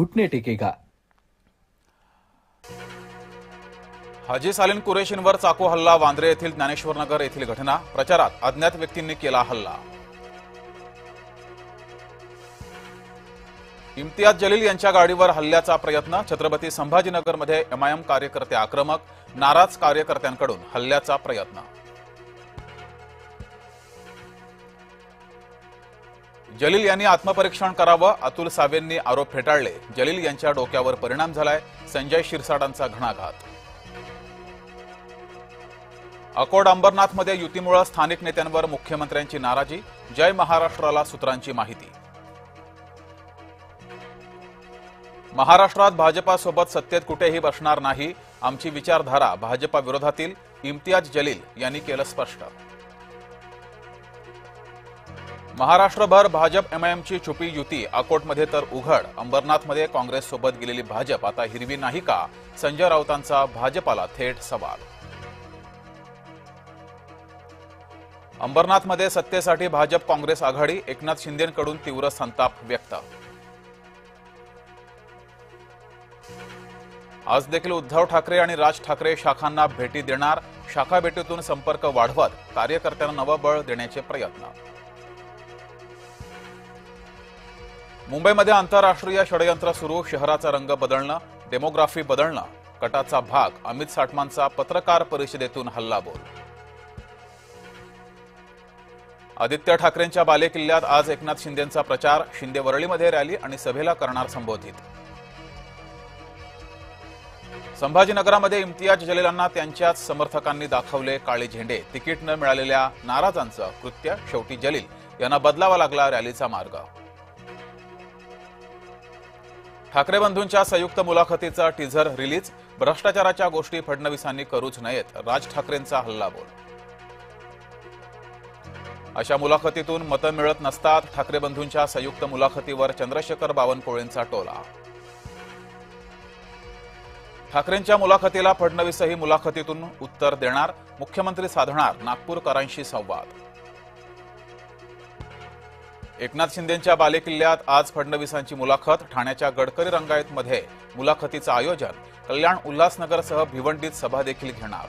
घुटने टेकेगा। हाजी सालीन कुरेशींवर चाकू हल्ला, वांद्रे येथील ज्ञानेश्वरनगर येथील घटना, प्रचारात अज्ञात व्यक्तींनी केला हल्ला। इम्तियाज जलील यांच्या गाडीवर हल्ल्याचा प्रयत्न, छत्रपती संभाजीनगरमध्ये एमआयएम कार्यकर्ते आक्रमक, नाराज कार्यकर्त्यांकडून हल्ल्याचा प्रयत्न। जलील यांनी आत्मपरीक्षण करावं, अतुल सावेंनी आरोप फेटाळले, जलील यांच्या डोक्यावर परिणाम झालाय, संजय शिरसाटांचा घणाघात। अकोट अंबरनाथमध्ये युतीमुळे स्थानिक नेत्यांवर मुख्यमंत्र्यांची नाराजी, जय महाराष्ट्राला सूत्रांची माहिती। महाराष्ट्रात भाजपासोबत सत्तेत कुठेही बसणार नाही, आमची विचारधारा भाजपा विरोधातील, इम्तियाज जलील यांनी केलं स्पष्ट। महाराष्ट्रभर भाजप एमआयएमची छुपी युती, अकोटमध्ये तर उघड, अंबरनाथमध्ये काँग्रेससोबत गेलेली भाजप आता हिरवी नाही का, संजय राऊतांचा भाजपाला थेट सवाल। अंबरनाथमध्ये सत्तेसाठी भाजप काँग्रेस आघाडी, एकनाथ शिंदेंकडून तीव्र संताप व्यक्त। आज देखील उद्धव ठाकरे आणि राज ठाकरे शाखांना भेटी देणार, शाखा भेटीतून संपर्क वाढवत कार्यकर्त्यांना नवं बळ देण्याचे प्रयत्न। मुंबईमध्ये आंतरराष्ट्रीय षडयंत्र सुरू, शहराचा रंग बदलणं, डेमोग्राफी बदलणं, कटाचा भाग, अमित साटमांचा पत्रकार परिषदेतून हल्लाबोल। आदित्य ठाकरेंच्या बालेकिल्ल्यात आज एकनाथ शिंदेंचा प्रचार, शिंदे वरळीमध्ये रॅली आणि सभेला करणार संबोधित। संभाजीनगरामध्ये इम्तियाज जलीलांना त्यांच्याच समर्थकांनी दाखवले काळे झेंडे, तिकीट न मिळालेल्या नाराजांचं कृत्य, शेवटी जलील यांना बदलावा लागला रॅलीचा मार्ग। ठाकरे बंधूंच्या संयुक्त मुलाखतीचा टीझर रिलीज, भ्रष्टाचाराच्या गोष्टी फडणवीसांनी करूच नयेत, राज ठाकरेंचा हल्लाबोल। अशा मुलाखतीतून मतं मिळत नसतात, ठाकरे बंधूंच्या संयुक्त मुलाखतीवर चंद्रशेखर बावनकुळेंचा टोला। ठाकरेंच्या मुलाखतीला फडणवीसही मुलाखतीतून उत्तर देणार, मुख्यमंत्री साधणार नागपूरकरांशी संवाद। एकनाथ शिंदेंच्या बालेकिल्ल्यात आज फडणवीसांची मुलाखत, ठाण्याच्या गडकरी रंगायतमध्ये मुलाखतीचं आयोजन, कल्याण उल्हासनगरसह भिवंडीत सभा देखील घेणार।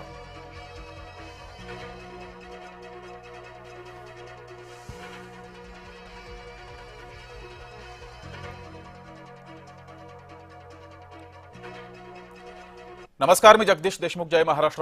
नमस्कार, मी जगदीश देशमुख, जय महाराष्ट्र।